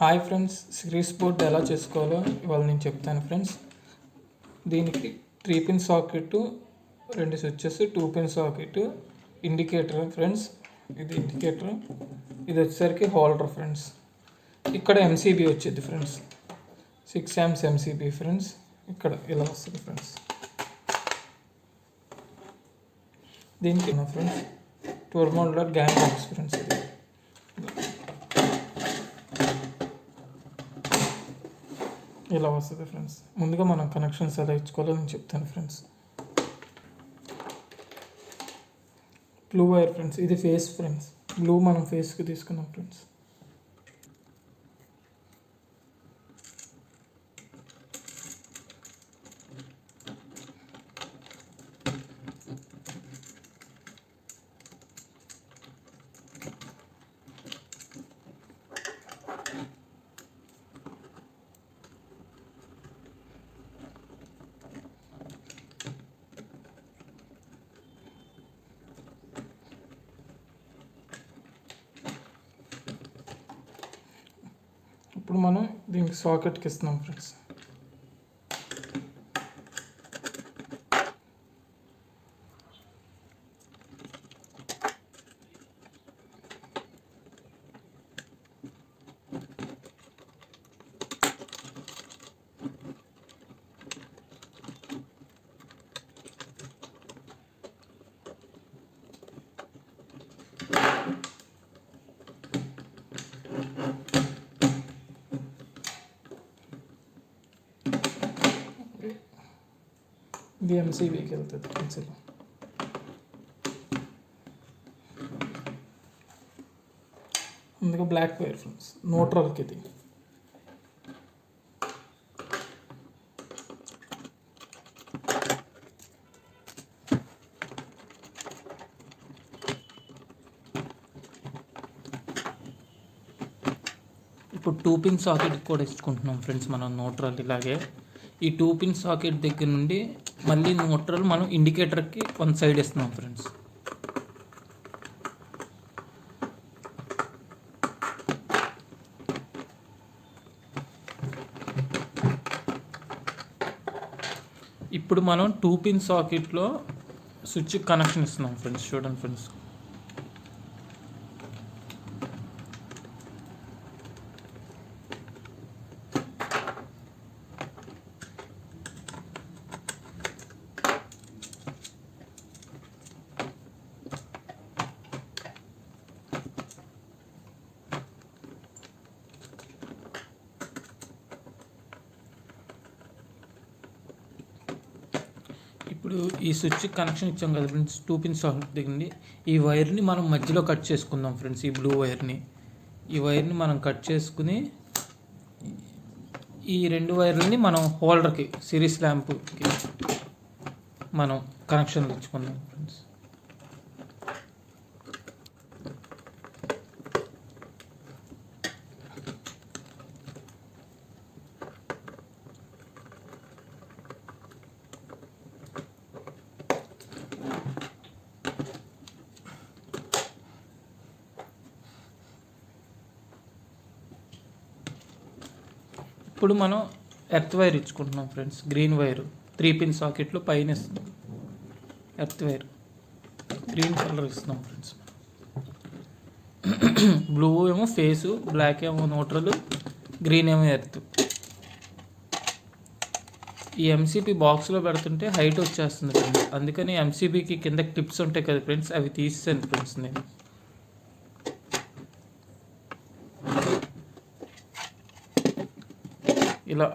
Hi friends, series board ఎలా చేసుకోవాలో ఇవాళ నేను చెప్తాను ఫ్రెండ్స్. దీనికి 3 pin socket, 2 switches, 2 pin socket, indicator friends. ఇది ఇండికేటర్, ఇది వచ్చేసరికి హోల్డర్ ఫ్రెండ్స్. ఇక్కడ ఎంసీబీ వచ్చింది ఫ్రెండ్స్, 6 amps ఎంసీబీ ఫ్రెండ్స్. ఇక్కడ ఇలా వస్తుంది ఫ్రెండ్స్. దీనికి friends 12 modular gang box friends. ఇది ఇలా వస్తుంది ఫ్రెండ్స్. ముందుగా మనం కనెక్షన్స్ ఎలా ఇచ్చుకోవాలో నేను చెప్తాను ఫ్రెండ్స్. బ్లూ వైర్ ఫ్రెండ్స్, ఇది ఫేస్ ఫ్రెండ్స్. బ్లూ మనం ఫేస్కి తీసుకున్నాం ఫ్రెండ్స్. ఇప్పుడు మనం దీనికి సాకెట్కి ఇస్తున్నాం ఫ్రెండ్స్. ఇది ఎంసీబీకి వెళ్తుంది పెన్సిల్. అందుకే బ్లాక్ వైర్ ఫ్రెండ్స్, న్యూట్రల్కి ఇది. ఇప్పుడు 2 పిన్ సాకెట్ కూడా ఇచ్చుకుంటున్నాం ఫ్రెండ్స్ మనం న్యూట్రల్. ఇలాగే ఈ 2 పిన్ సాకెట్ దగ్గర నుండి మళ్ళీ న్యూట్రల్ మనం ఇండికేటర్కి 1 సైడ్ ఇస్తున్నాం ఫ్రెండ్స్. ఇప్పుడు మనం 2 పిన్ సాకెట్లో స్విచ్ కనెక్షన్ ఇస్తున్నాం ఫ్రెండ్స్. చూడండి ఫ్రెండ్స్, ఇప్పుడు ఈ స్విచ్ కనెక్షన్ ఇచ్చాం కదా ఫ్రెండ్స్ 2 పిన్ సాకెట్ దగ్గర. ఈ వైర్ని మనం మధ్యలో కట్ చేసుకుందాం ఫ్రెండ్స్. ఈ బ్లూ వైర్ని, ఈ వైర్ని మనం కట్ చేసుకుని ఈ 2 వైర్లని మనం హోల్డర్కి, సిరీస్ ల్యాంప్కి మనం కనెక్షన్లు ఇచ్చుకుందాం ఫ్రెండ్స్. ఇప్పుడు మనం ఎర్త్ వైర్ ఇచ్చుకుంటున్నాం ఫ్రెండ్స్. గ్రీన్ వైర్ 3 పిన్ సాకెట్లో పైన ఇస్తున్నాం. ఎర్త్ వైర్ గ్రీన్ కలర్ ఇస్తున్నాం ఫ్రెండ్స్. బ్లూ ఏమో ఫేసు, బ్లాక్ ఏమో న్యూట్రల్, గ్రీన్ ఏమో ఎర్త్. ఈ ఎంసీబీ బాక్స్లో పెడుతుంటే హైట్ వచ్చేస్తుంది ఫ్రెండ్స్. అందుకని ఎంసీబీకి కింద క్లిప్స్ ఉంటాయి కదా ఫ్రెండ్స్, అవి తీసేసాను ఫ్రెండ్స్ నేను. ఇలా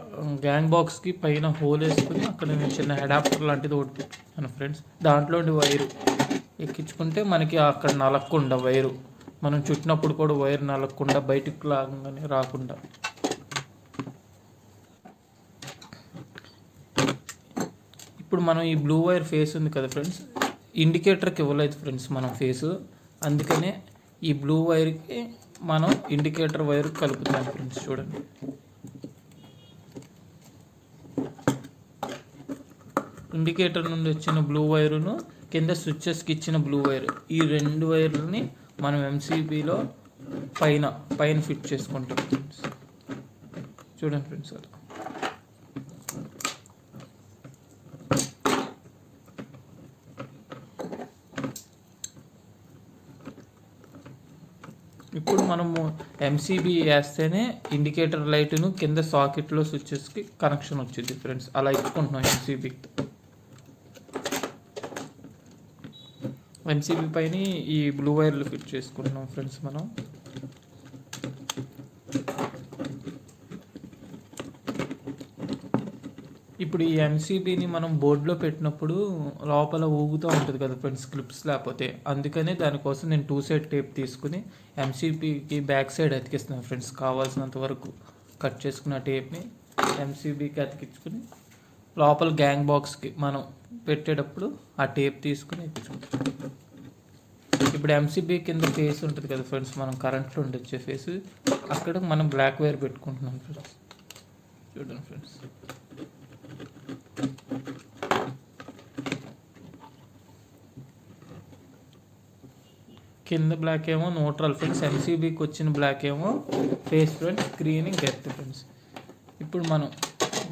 గ్యాంగ్ బాక్స్కి పైన హోల్ వేసుకుని అక్కడ నేను చిన్న అడాప్టర్ లాంటిది ఒకటి పెట్టాను ఫ్రెండ్స్. దాంట్లో వైరు ఎక్కించుకుంటే మనకి అక్కడ నలగకుండా వైరు, మనం చుట్టినప్పుడు కూడా వైర్ నలగకుండా బయటికి లాగానే రాకుండా. ఇప్పుడు మనం ఈ బ్లూ వైర్ ఫేస్ ఉంది కదా ఫ్రెండ్స్, ఇండికేటర్కి ఇవ్వలేదు ఫ్రెండ్స్ మనం ఫేసు. అందుకనే ఈ బ్లూ వైర్కి మనం ఇండికేటర్ వైర్ కలుపుతాం ఫ్రెండ్స్. చూడండి, ఇండికేటర్ నుండి వచ్చిన బ్లూ వైరును కింద స్విచ్చెస్కి ఇచ్చిన బ్లూ వైర్, ఈ 2 వైర్లని మనం ఎంసీబీలో పైన ఫిట్ చేసుకుంటాం ఫ్రెండ్స్. చూడండి ఫ్రెండ్స్ అలా. ఇప్పుడు మనము ఎంసీబీ వేస్తేనే ఇండికేటర్ లైట్ను కింద సాకెట్లో స్విచ్చెస్కి కనెక్షన్ వచ్చింది ఫ్రెండ్స్. అలా ఇచ్చుకుంటున్నాం ఎంసీబీ పైన ఈ బ్లూ వైర్లు ఫిట్ చేసుకుంటున్నాం ఫ్రెండ్స్ మనం. ఇప్పుడు ఈ ఎంసీబీని మనం బోర్డులో పెట్టినప్పుడు లోపల ఊగుతూ ఉంటుంది కదా ఫ్రెండ్స్, క్లిప్స్ లేకపోతే. అందుకనే దానికోసం నేను 2 సైడ్ టేప్ తీసుకుని ఎంసీబీకి బ్యాక్ సైడ్ అతికిస్తున్నాను ఫ్రెండ్స్. కావాల్సినంత వరకు కట్ చేసుకున్న టేప్ని ఎంసీబీకి అతికించుకుని లోపల గ్యాంగ్ బాక్స్కి మనం పెట్టేటప్పుడు ఆ టేప్ తీసుకుని ఎక్కించుకుంటాం. ఇప్పుడు ఎంసీబీ కింద ఫేస్ ఉంటుంది కదా ఫ్రెండ్స్, మనం కరెంట్లో వచ్చే ఫేస్, అక్కడ మనం బ్లాక్ వైర్ పెట్టుకుంటున్నాం ఫ్రెండ్స్. చూడండి ఫ్రెండ్స్, కింద బ్లాక్ ఏమో న్యూట్రల్ ఫ్రెండ్స్, ఎంసీబీకి వచ్చిన బ్లాక్ ఏమో face friends, green earth friends. ఇప్పుడు మనం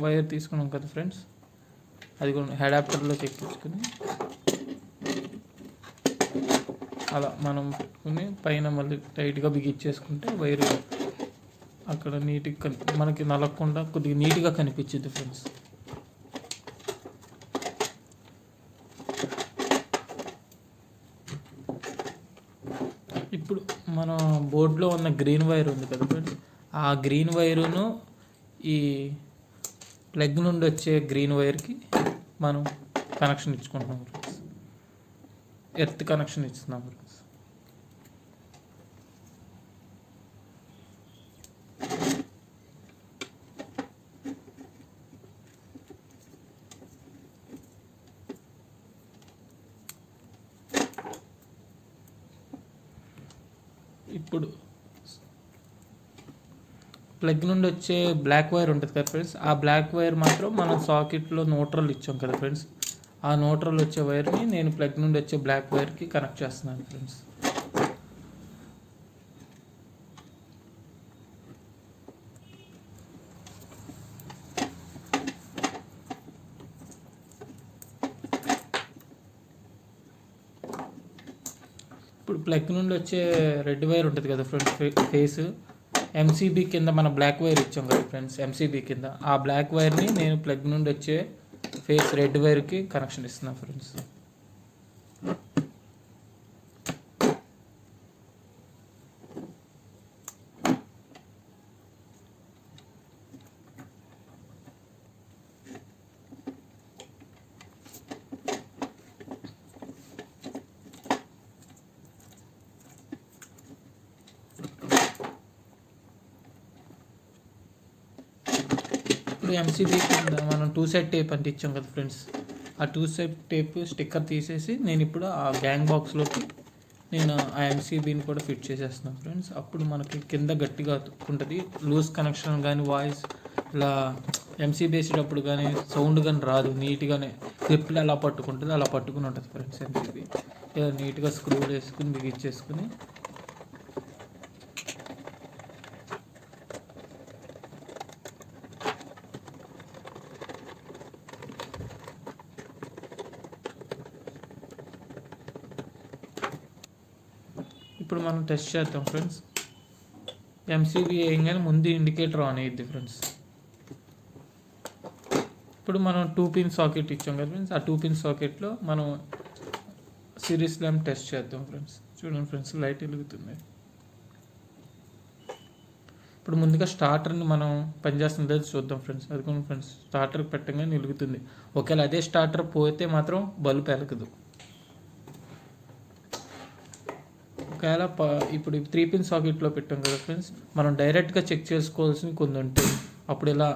వైర్ తీసుకున్నాం కదా ఫ్రెండ్స్, అది కూడా అడాప్టర్లో ఎక్కించుకుని అలా మనం పెట్టుకుని పైన మళ్ళీ టైట్గా బిగించేసుకుంటే వైర్ అక్కడ నీట్గా మనకి నలగకుండా కొద్దిగా నీట్గా కనిపించింది ఫ్రెండ్స్. ఇప్పుడు మన బోర్డులో ఉన్న గ్రీన్ వైర్ ఉంది కదా ఫ్రెండ్స్, ఆ గ్రీన్ వైరును ఈ ప్లగ్ నుండి వచ్చే గ్రీన్ వైర్కి మనం కనెక్షన్ ఇచ్చుకుంటున్నాం ఫ్రెండ్స్. ఎర్త్ కనెక్షన్ ఇస్తున్నాం ఫ్రెండ్స్. ఇప్పుడు ప్లగ్ నుండి వచ్చే బ్లాక్ వైర్ ఉంటుంది కదా ఫ్రెండ్స్, ఆ బ్లాక్ వైర్ మాత్రం మనం సాకెట్లో న్యూట్రల్ ఇచ్చాం కదా ఫ్రెండ్స్, ఆ న్యూట్రల్ వచ్చే వైర్ని నేను ప్లగ్ నుండి వచ్చే బ్లాక్ వైర్కి కనెక్ట్ చేస్తున్నాను ఫ్రెండ్స్. ఇప్పుడు ప్లగ్ నుండి వచ్చే రెడ్ వైర్ ఉంటుంది కదా ఫ్రెండ్స్, ఫేస్ ఎంసీబీ కింద మన బ్లాక్ వైర్ ఇచ్చాం కదా ఫ్రెండ్స్, ఎంసీబీ కింద ఆ బ్లాక్ వైర్ని నేను ప్లగ్ నుండి వచ్చే ఫేస్ రెడ్ వైర్కి కనెక్షన్ ఇస్తున్నాను ఫ్రెండ్స్. ఇప్పుడు ఎంసీబీ కింద మనం 2 సైడ్ టేప్ అంటే ఇచ్చాం కదా ఫ్రెండ్స్, ఆ 2 సైడ్ టేప్ స్టిక్కర్ తీసేసి నేను ఇప్పుడు ఆ గ్యాంగ్ బాక్స్లోకి నేను ఆ ఎంసీబీని కూడా ఫిట్ చేసేస్తున్నాను ఫ్రెండ్స్. అప్పుడు మనకి కింద గట్టిగా ఉంటుంది, లూజ్ కనెక్షన్ కానీ వాయిస్ ఇలా ఎంసీబీ వేసేటప్పుడు కానీ సౌండ్ కానీ రాదు, నీట్గానే క్లిప్లు ఎలా పట్టుకుంటుంది అలా పట్టుకుని ఉంటుంది ఫ్రెండ్స్. ఎంసీబీ నీట్గా స్క్రూలు వేసుకుని బిగించేసుకుని ఇప్పుడు మనం టెస్ట్ చేద్దాం ఫ్రెండ్స్. ఎంసీబీ వేయగానే ముందు ఇండికేటర్ ఆన్ అయ్యిద్ది ఫ్రెండ్స్. ఇప్పుడు మనం 2 పిన్ సాకెట్ ఇచ్చాం కదా ఫ్రెండ్స్, ఆ 2 పిన్ సాకెట్లో మనం సిరీస్ ల్యాంప్ టెస్ట్ చేద్దాం ఫ్రెండ్స్. చూడండి ఫ్రెండ్స్, లైట్ వెలుగుతుంది. ఇప్పుడు ముందుగా స్టార్టర్ని మనం పనిచేస్తుందో చూద్దాం ఫ్రెండ్స్. అది కూడా ఫ్రెండ్స్, స్టార్టర్ పెట్టగానే వెలుగుతుంది. ఒకవేళ అదే స్టార్టర్ పోతే మాత్రం బల్బ్ వెలగదు. ఒకవేళ ఇప్పుడు 3 పిన్ సాకెట్లో పెట్టాం కదా ఫ్రెండ్స్, మనం డైరెక్ట్గా చెక్ చేసుకోవాల్సినవి కొన్ని ఉంటాయి. అప్పుడు ఇలా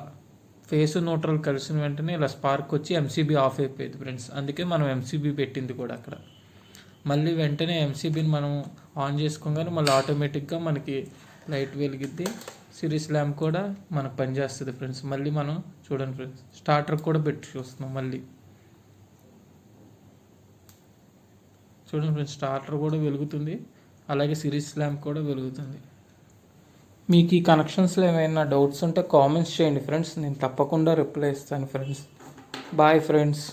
ఫేస్ న్యూట్రల్ కలిసిన వెంటనే ఇలా స్పార్క్ వచ్చి ఎంసీబీ ఆఫ్ అయిపోయింది ఫ్రెండ్స్. అందుకే మనం ఎంసీబీ పెట్టింది కూడా అక్కడ. మళ్ళీ వెంటనే ఎంసీబీని మనం ఆన్ చేసుకోగానే మళ్ళీ ఆటోమేటిక్గా మనకి లైట్ వెలిగిద్ది, సిరీస్ ల్యాంప్ కూడా మనకు పనిచేస్తుంది ఫ్రెండ్స్. మళ్ళీ మనం చూడండి ఫ్రెండ్స్, స్టార్టర్ కూడా పెట్టి చూస్తున్నాం. మళ్ళీ చూడండి ఫ్రెండ్స్, స్టార్టర్ కూడా వెలుగుతుంది, అలాగే సిరీస్ ల్యాంప్ కూడా వెలుగుతుంది. మీకు ఈ కనెక్షన్స్లో ఏమైనా డౌట్స్ ఉంటే కామెంట్స్ చేయండి ఫ్రెండ్స్, నేను తప్పకుండా రిప్లై ఇస్తాను ఫ్రెండ్స్. Bye friends.